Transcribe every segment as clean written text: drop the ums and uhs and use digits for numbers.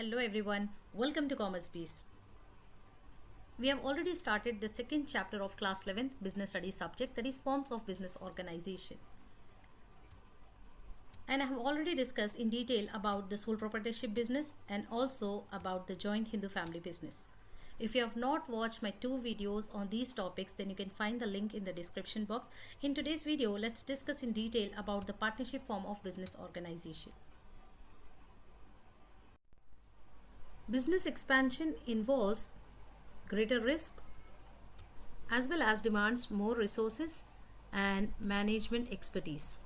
Hello everyone, welcome to Commerce Bees. We have already started the second chapter of class 11 business studies subject, that is forms of business organization. And I have already discussed in detail about the sole proprietorship business and also about the joint Hindu family business. If you have not watched my two videos on these topics, then you can find the link in the description box. In today's video, let's discuss in detail about the partnership form of business organization. Business expansion involves greater risk as well as demands more resources and management expertise.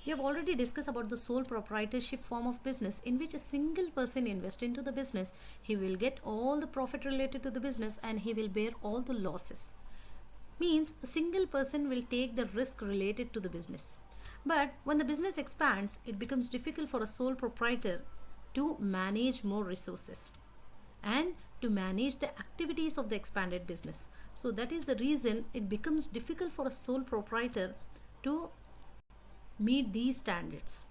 We have already discussed about the sole proprietorship form of business, in which a single person invests into the business. He will get all the profit related to the business and he will bear all the losses. Means a single person will take the risk related to the business. But when the business expands, it becomes difficult for a sole proprietor to manage more resources and to manage the activities of the expanded business. So that is the reason it becomes difficult for a sole proprietor to meet these standards.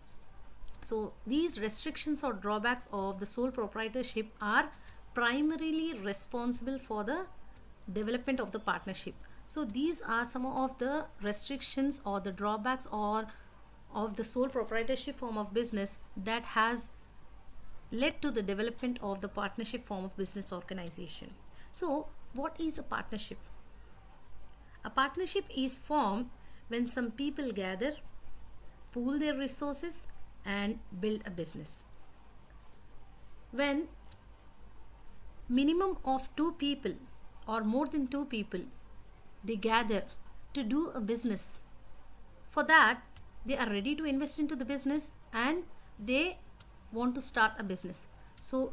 So these restrictions or drawbacks of the sole proprietorship are primarily responsible for the development of the partnership. So these are some of the restrictions or the drawbacks or of the sole proprietorship form of business that has led to the development of the partnership form of business organization. So what is a partnership? A partnership is formed when some people gather, pool their resources and build a business. When minimum of two people or more than two people, they gather to do a business. For that, they are ready to invest into the business and they want to start a business. So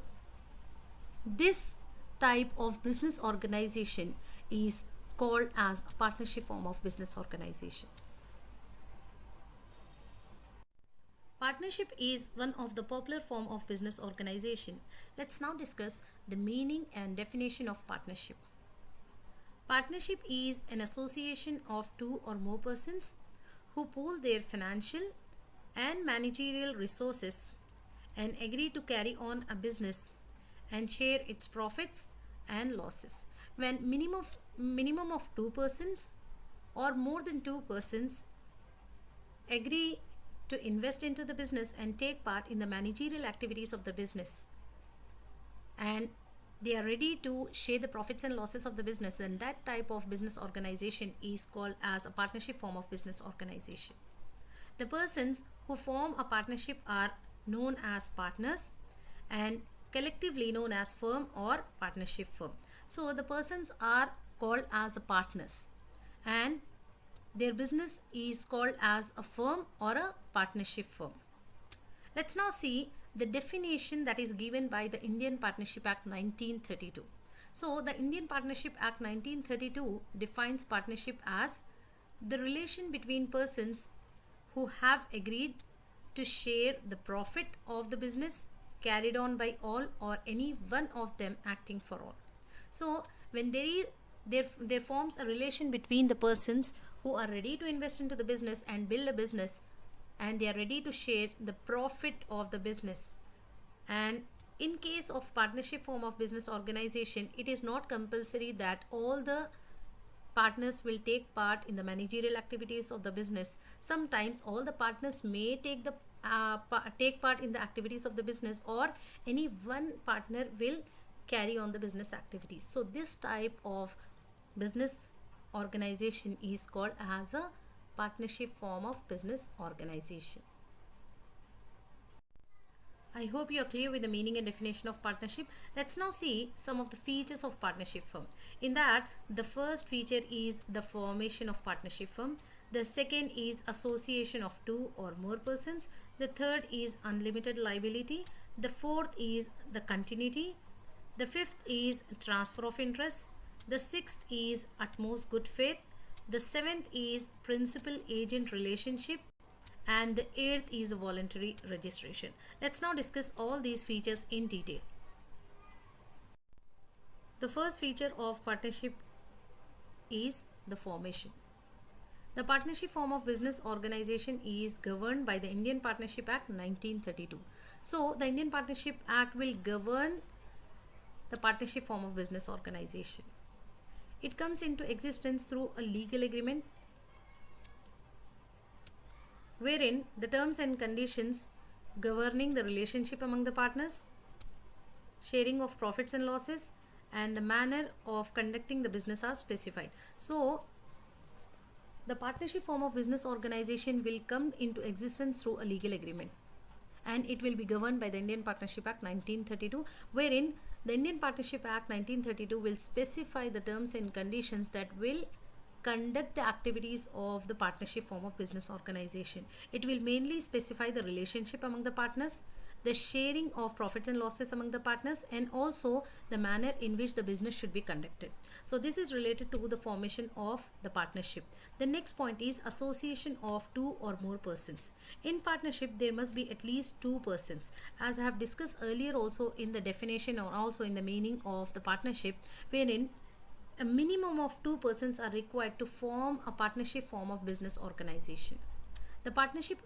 this type of business organization is called as a partnership form of business organization. Partnership is one of the popular form of business organization. Let's now discuss the meaning and definition of partnership. Partnership is an association of two or more persons who pool their financial and managerial resources and agree to carry on a business and share its profits and losses. When minimum of two persons or more than two persons agree to invest into the business and take part in the managerial activities of the business, and they are ready to share the profits and losses of the business, and that type of business organization is called as a partnership form of business organization. The persons who form a partnership are known as partners and collectively known as firm or partnership firm. So the persons are called as partners and their business is called as a firm or a partnership firm. Let's now see the definition that is given by the Indian Partnership Act 1932. So the Indian Partnership Act 1932 defines partnership as the relation between persons who have agreed to share the profit of the business carried on by all or any one of them acting for all. So when there forms a relation between the persons who are ready to invest into the business and build a business, and they are ready to share the profit of the business. And in case of partnership form of business organization, it is not compulsory that all the partners will take part in the managerial activities of the business. Sometimes all the partners may take part in the activities of the business, or any one partner will carry on the business activities. So this type of business organization is called as a partnership form of business organization. I hope you are clear with the meaning and definition of partnership. Let's now see some of the features of partnership firm. In that, the first feature is the formation of partnership firm. The second is association of two or more persons. The third is unlimited liability. The fourth is the continuity. The fifth is transfer of interest. The sixth is utmost good faith. The seventh is principal agent relationship. And the eighth is the voluntary registration. Let's now discuss all these features in detail. The first feature of partnership is the formation. The partnership form of business organization is governed by the Indian Partnership Act 1932. So the Indian Partnership Act will govern the partnership form of business organization. It comes into existence through a legal agreement wherein the terms and conditions governing the relationship among the partners, sharing of profits and losses, and the manner of conducting the business are specified. So the partnership form of business organization will come into existence through a legal agreement, and it will be governed by the Indian Partnership Act 1932, wherein the Indian Partnership Act 1932 will specify the terms and conditions that will conduct the activities of the partnership form of business organization. It will mainly specify the relationship among the partners, the sharing of profits and losses among the partners, and also the manner in which the business should be conducted. So this is related to the formation of the partnership. The next point is association of two or more persons. In partnership, there must be at least two persons. As I have discussed earlier also in the definition or also in the meaning of the partnership, wherein a minimum of two persons are required to form a partnership form of business organization. The Partnership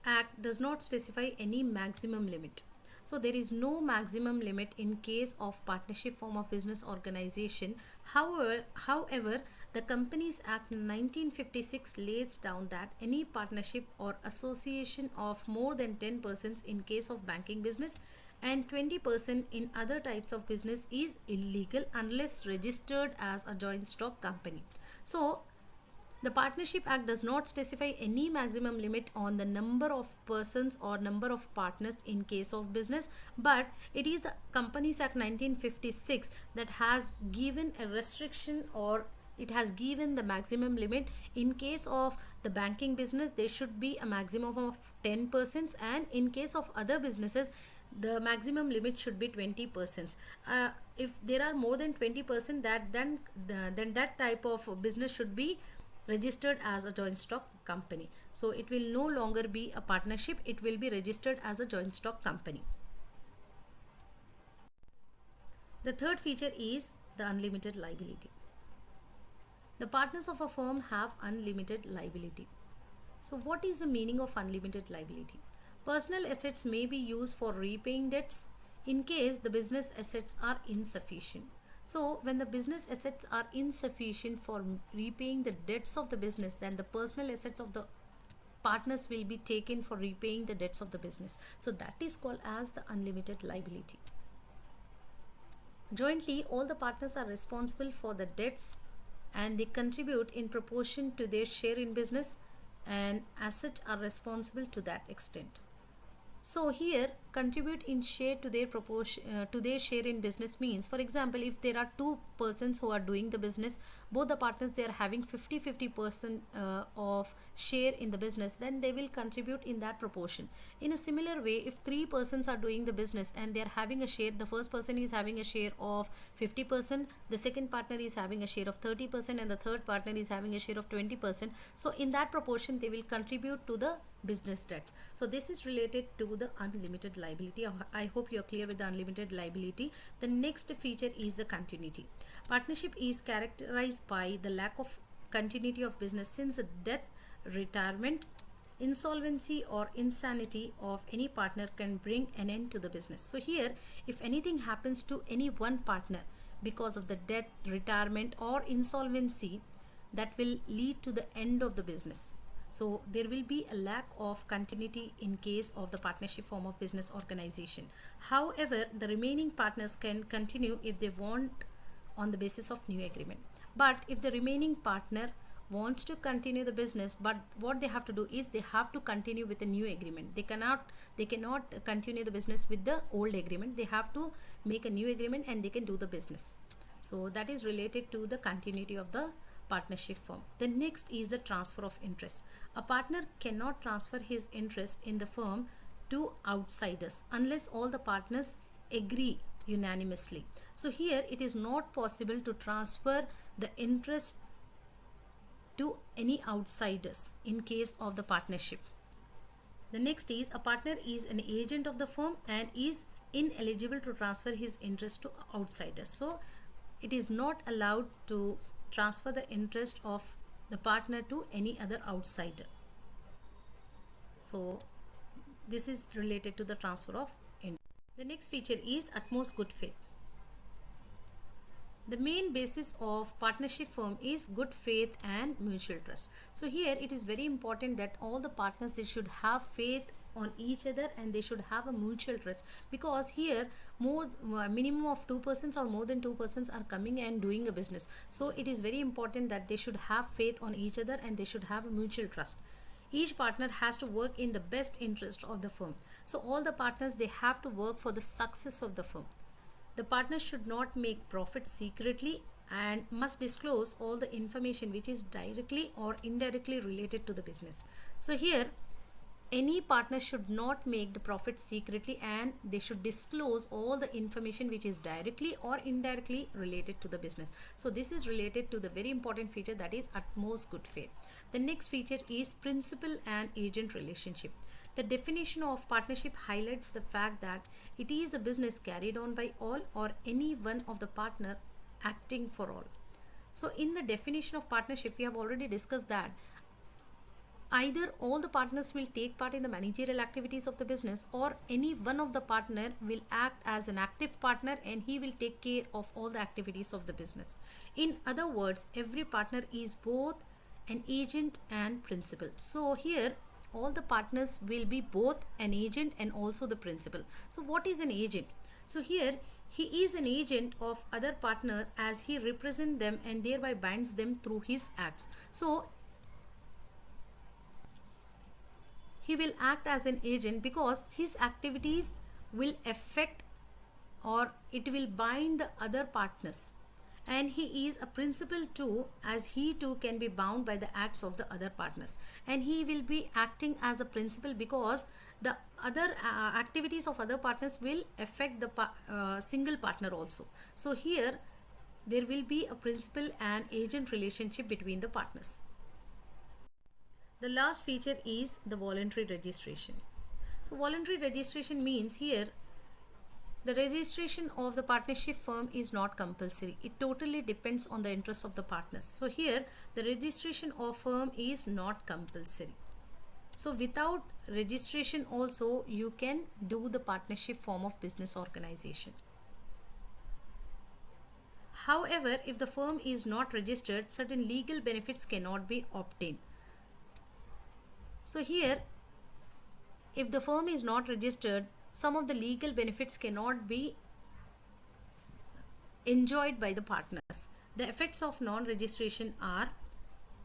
Act does not specify any maximum limit. So there is no maximum limit in case of partnership form of business organization. However, the Companies Act 1956 lays down that any partnership or association of more than 10 persons in case of banking business and 20% in other types of business is illegal unless registered as a joint stock company. So the Partnership Act does not specify any maximum limit on the number of persons or number of partners in case of business, but it is the Companies Act 1956 that has given a restriction, or it has given the maximum limit. In case of the banking business, there should be a maximum of 10 persons, and in case of other businesses, the maximum limit should be 20%. If there are more than 20%, then that type of business should be registered as a joint stock company. So it will no longer be a partnership, it will be registered as a joint stock company. The third feature is the unlimited liability. The partners of a firm have unlimited liability. So what is the meaning of unlimited liability? Personal assets may be used for repaying debts in case the business assets are insufficient. So when the business assets are insufficient for repaying the debts of the business, then the personal assets of the partners will be taken for repaying the debts of the business. So that is called as the unlimited liability. Jointly, all the partners are responsible for the debts and they contribute in proportion to their share in business, and assets are responsible to that extent. So here contribute in share to their proportion to their share in business means, for example, if there are two persons who are doing the business, both the partners they are having 50-50% of share in the business, then they will contribute in that proportion. In a similar way, if three persons are doing the business and they are having a share, the first person is having a share of 50%, the second partner is having a share of 30%, and the third partner is having a share of 20%. So in that proportion they will contribute to the business debts. So this is related to the unlimited liability. I hope you are clear with the unlimited liability. The next feature is the continuity. Partnership is characterized by the lack of continuity of business, since the death, retirement, insolvency or insanity of any partner can bring an end to the business. So here, if anything happens to any one partner because of the death, retirement or insolvency, that will lead to the end of the business. So there will be a lack of continuity in case of the partnership form of business organization. However, the remaining partners can continue if they want on the basis of new agreement. But if the remaining partner wants to continue the business, but what they have to do is they have to continue with a new agreement. They cannot continue the business with the old agreement. They have to make a new agreement and they can do the business. So that is related to the continuity of the partnership firm. The next is the transfer of interest. A partner cannot transfer his interest in the firm to outsiders unless all the partners agree unanimously. So here it is not possible to transfer the interest to any outsiders in case of the partnership. The next is a partner is an agent of the firm and is ineligible to transfer his interest to outsiders. So it is not allowed to transfer the interest of the partner to any other outsider. So this is related to the transfer of interest. The next feature is utmost good faith. The main basis of partnership firm is good faith and mutual trust. So here it is very important that all the partners, they should have faith on each other and they should have a mutual trust, because here more minimum of two persons or more than two persons are coming and doing a business. So it is very important that they should have faith on each other and they should have a mutual trust. Each partner has to work in the best interest of the firm. So all the partners, they have to work for the success of the firm. The partners should not make profit secretly and must disclose all the information which is directly or indirectly related to the business. So here any partner should not make the profit secretly and they should disclose all the information which is directly or indirectly related to the business. So this is related to the very important feature, that is utmost good faith. The next feature is principal and agent relationship. The definition of partnership highlights the fact that it is a business carried on by all or any one of the partner acting for all. So in the definition of partnership, we have already discussed that either all the partners will take part in the managerial activities of the business, or any one of the partner will act as an active partner and he will take care of all the activities of the business. In other words, every partner is both an agent and principal. So here all the partners will be both an agent and also the principal. So what is an agent? So here he is an agent of other partner as he represents them and thereby binds them through his acts. So he will act as an agent because his activities will affect or it will bind the other partners, and he is a principal too, as he too can be bound by the acts of the other partners, and he will be acting as a principal because the other activities of other partners will affect the single partner also. So here there will be a principal and agent relationship between the partners. The last feature is the voluntary registration. So voluntary registration means here the registration of the partnership firm is not compulsory. It totally depends on the interest of the partners. So here the registration of firm is not compulsory. So without registration also you can do the partnership form of business organization. However, if the firm is not registered, certain legal benefits cannot be obtained. So here if the firm is not registered, some of the legal benefits cannot be enjoyed by the partners. The effects of non-registration are: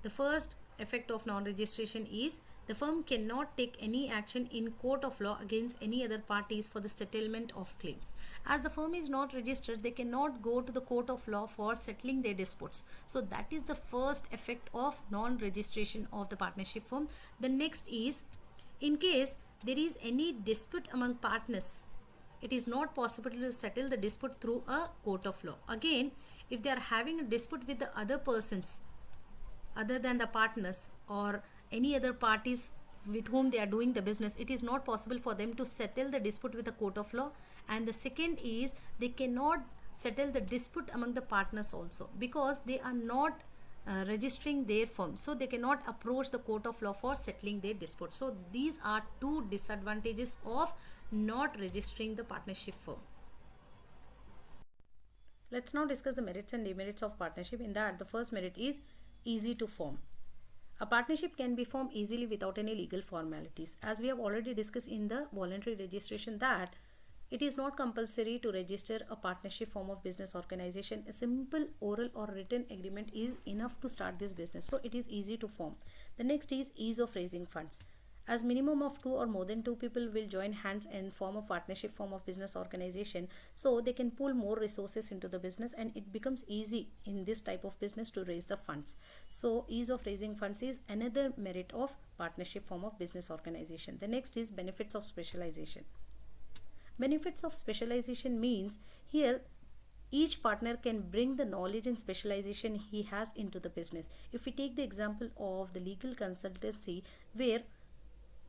the first effect of non-registration is the firm cannot take any action in court of law against any other parties for the settlement of claims. As the firm is not registered, they cannot go to the court of law for settling their disputes. So that is the first effect of non-registration of the partnership firm. The next is, in case there is any dispute among partners, it is not possible to settle the dispute through a court of law. Again, if they are having a dispute with the other persons other than the partners or any other parties with whom they are doing the business, it is not possible for them to settle the dispute with a court of law. And the second is, they cannot settle the dispute among the partners also because they are not registering their firm, so they cannot approach the court of law for settling their dispute. So these are two disadvantages of not registering the partnership firm. Let's now discuss the merits and demerits of partnership. In that, the first merit is easy to form. A partnership can be formed easily without any legal formalities. As we have already discussed in the voluntary registration that it is not compulsory to register a partnership form of business organization. A simple oral or written agreement is enough to start this business. So it is easy to form. The next is ease of raising funds. As minimum of two or more than two people will join hands and form a partnership form of business organization, so they can pool more resources into the business and it becomes easy in this type of business to raise the funds. So ease of raising funds is another merit of partnership form of business organization. The next is benefits of specialization. Benefits of specialization means here each partner can bring the knowledge and specialization he has into the business. If we take the example of the legal consultancy, where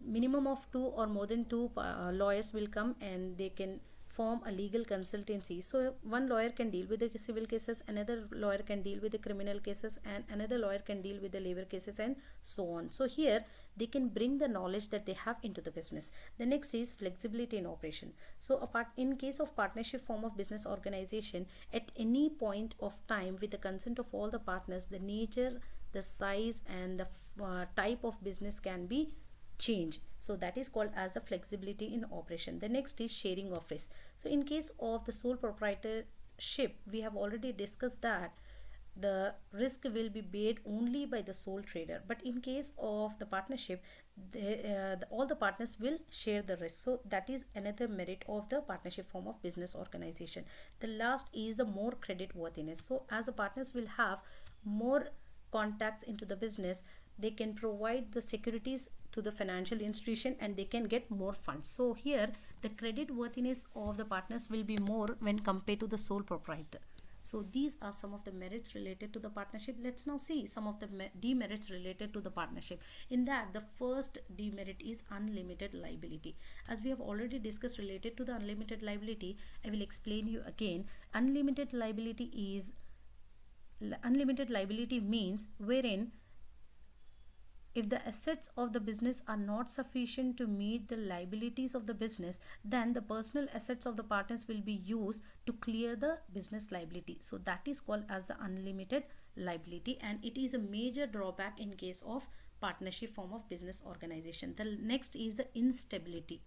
minimum of two or more than two lawyers will come and they can form a legal consultancy. So one lawyer can deal with the civil cases, another lawyer can deal with the criminal cases, and another lawyer can deal with the labor cases, and so on. So here they can bring the knowledge that they have into the business. The next is flexibility in operation. So apart in case of partnership form of business organization, at any point of time, with the consent of all the partners, the nature, the size, and the type of business can be change. So that is called as a flexibility in operation. The next is sharing of risk. So in case of the sole proprietorship, we have already discussed that the risk will be paid only by the sole trader, but in case of the partnership, all the partners will share the risk. So that is another merit of the partnership form of business organization. The last is the more credit worthiness. So as the partners will have more contacts into the business, they can provide the securities to the financial institution and they can get more funds. So here the credit worthiness of the partners will be more when compared to the sole proprietor. So these are some of the merits related to the partnership. Let's now see some of the demerits related to the partnership. In that, the first demerit is unlimited liability. As we have already discussed related to the unlimited liability, I will explain you again. Unlimited liability means wherein if the assets of the business are not sufficient to meet the liabilities of the business, then the personal assets of the partners will be used to clear the business liability. So that is called as the unlimited liability, and it is a major drawback in case of partnership form of business organization. The next is the instability.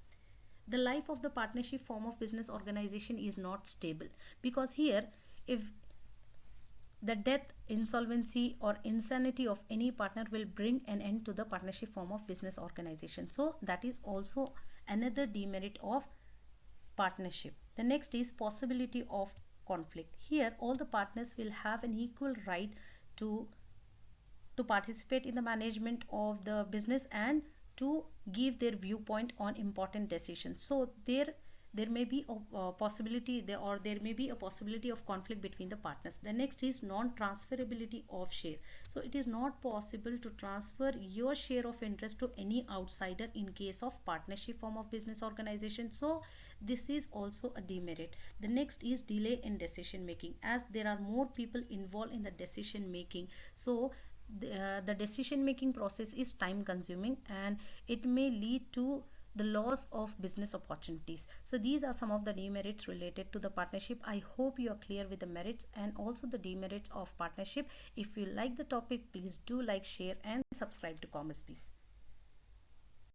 The life of the partnership form of business organization is not stable, because here if the death, insolvency, or insanity of any partner will bring an end to the partnership form of business organization. So that is also another demerit of partnership. The next is possibility of conflict. Here all the partners will have an equal right to participate in the management of the business and to give their viewpoint on important decisions. So there may be a possibility there may be a possibility of conflict between the partners. The next is non-transferability of share. So it is not possible to transfer your share of interest to any outsider in case of partnership form of business organization. So this is also a demerit. The next is delay in decision making. As there are more people involved in the decision making, so the decision making process is time consuming and it may lead to the loss of business opportunities. So these are some of the demerits related to the partnership. I hope you are clear with the merits and also the demerits of partnership. If you like the topic, please do like, share and subscribe to Commerce Biz.